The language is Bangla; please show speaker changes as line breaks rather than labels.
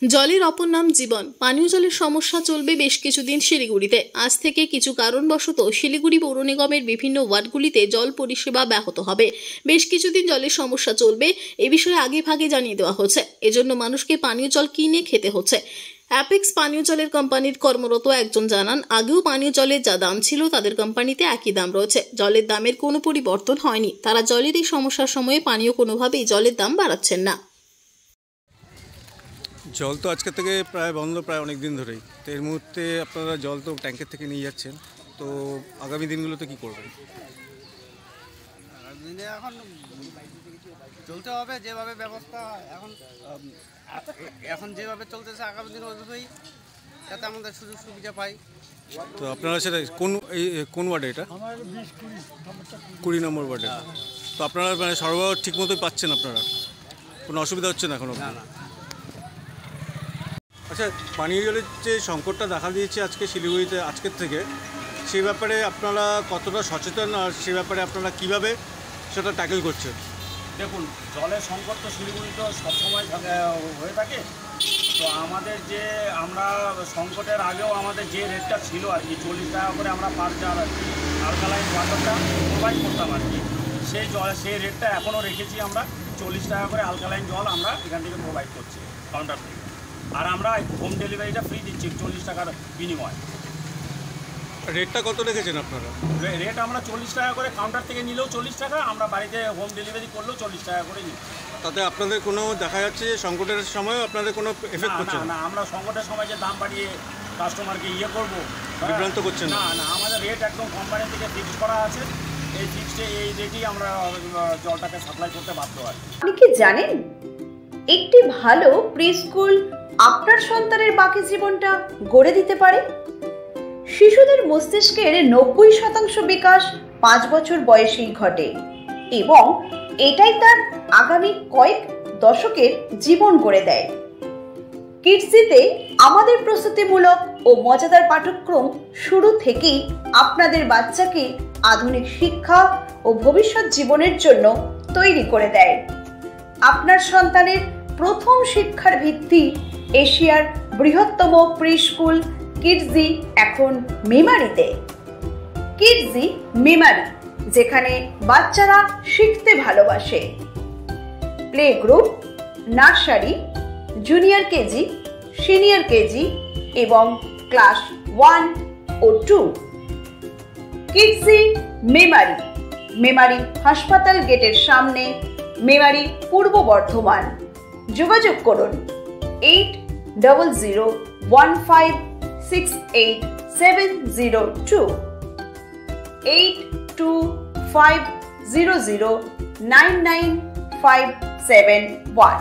জলের অপর নাম জীবন। পানীয় জলের সমস্যা চলবে বেশ কিছুদিন শিলিগুড়িতে। আজ থেকে কিছু কারণবশত শিলিগুড়ি পৌর নিগমের বিভিন্ন ওয়ার্ডগুলিতে জল পরিষেবা ব্যাহত হবে। বেশ কিছুদিন জলের সমস্যা চলবে, এ বিষয়ে আগে ভাগে জানিয়ে দেওয়া হচ্ছে। এজন্য মানুষকে পানীয় জল কিনে খেতে হচ্ছে। অ্যাপেক্স পানীয় জলের কোম্পানির কর্মরত একজন জানান, আগেও পানীয় জলের যা দাম ছিল তাদের কোম্পানিতে একই দাম রয়েছে। জলের দামের কোনো পরিবর্তন হয়নি। তারা জলের এই সমস্যার সময়ে পানীয় কোনোভাবেই জলের দাম বাড়াচ্ছেন না।
জল তো আজকে থেকে প্রায় বন্ধ, প্রায় অনেক দিন ধরেই। তো এর মুহূর্তে আপনারা জল তো ট্যাঙ্কের থেকে নিয়ে যাচ্ছেন, তো আগামী দিনগুলোতে কি করবেন?
আগামী দিনে এখন চলতে হবে যেভাবে ব্যবস্থা এখন যেভাবে চলতেছে, আগামী দিন ওইভাবেই যাতে আমাদের সুযোগ সুবিধা পাই।
তো আপনারা সেটা কোন ওয়ার্ডে? এটা 20 নম্বর ওয়ার্ডে। তো আপনারা মানে সরবরাহ ঠিক মতোই পাচ্ছেন? আপনারা কোনো অসুবিধা হচ্ছে না এখনো?
না।
আচ্ছা, পানীয় জলের যে সংকটটা দেখা দিয়েছে আজকে শিলিগুড়িতে আজকের থেকে, সেই ব্যাপারে আপনারা কতটা সচেতন, আর সেই ব্যাপারে আপনারা কিভাবে সেটা ট্যাকেল করছেন?
দেখুন, জলের সংকট তো শিলিগুড়িতে সবসময় হয়ে থাকে। তো আমাদের যে আমরা সংকটের আগেও আমাদের যে রেটটা ছিল আর কি, 40 টাকা করে আমরা পার জার আর কি আলকালাইন ওয়াটারটা প্রোভাইড করতাম আর কি, সেই রেটটা এখনও রেখেছি আমরা। 40 টাকা করে আলকালাইন জল আমরা এখান থেকে প্রোভাইড করছি কাউন্টার থেকে। আর আমরা হোম ডেলিভারিটা ফ্রি দিচ্ছি 40 টাকার বিনিময়।
রেটটা কত রেখেছেন আপনারা?
রেট আমরা 40 টাকা করে, কাউন্টার থেকে নিলেও 40 টাকা, আমরা বাড়িতে হোম ডেলিভারি করলেও 40 টাকা করে নিই।
তাতে আপনাদের কোনো দেখা যাচ্ছে যে সংকটের সময় আপনাদের কোনো এফেক্ট করছে
না? আমরা সংকটের সময় যে দাম বাড়িয়ে কাস্টমারকে করবো,
বিভ্রান্ত করছেন
না। আমাদের রেট একদম কোম্পানি থেকে ফিক্স করা আছে। এই ফিক্সডে এই রেটেই আমরা জলটাকে সাপ্লাই করতে বাধ্য হয়।
আপনি কি জানেন, একটি ভালো প্রি স্কুল আপনার সন্তানের বাকি জীবনটা গড়ে দিতে পারে। শিশুদের মস্তিষ্কের 90% বিকাশ 5 বছর বয়সেই ঘটে এবং এটাই তার আগামী কয়েক দশকের জীবন গড়ে দেয়। কিডসিতে আমাদের প্রস্তুতিমূলক ও মজাদার পাঠ্যক্রম শুরু থেকেই আপনাদের বাচ্চাকে আধুনিক শিক্ষা ও ভবিষ্যৎ জীবনের জন্য তৈরি করে দেয়। আপনার সন্তানের প্রথম শিক্ষার ভিত্তি এশিয়ার বৃহত্তম প্রি স্কুল কিডজি এখন মেমারিতে। কিডজি মেমারি, যেখানে বাচ্চারা শিখতে ভালোবাসে। Play group, nursery, junior KG, senior KG এবং ক্লাস 1 ও 2। কিডজি মেমারি, মেমারি হাসপাতাল গেটের সামনে, মেমারি, পূর্ব বর্ধমান। যোগাযোগ করুন 8015687702 8250099571।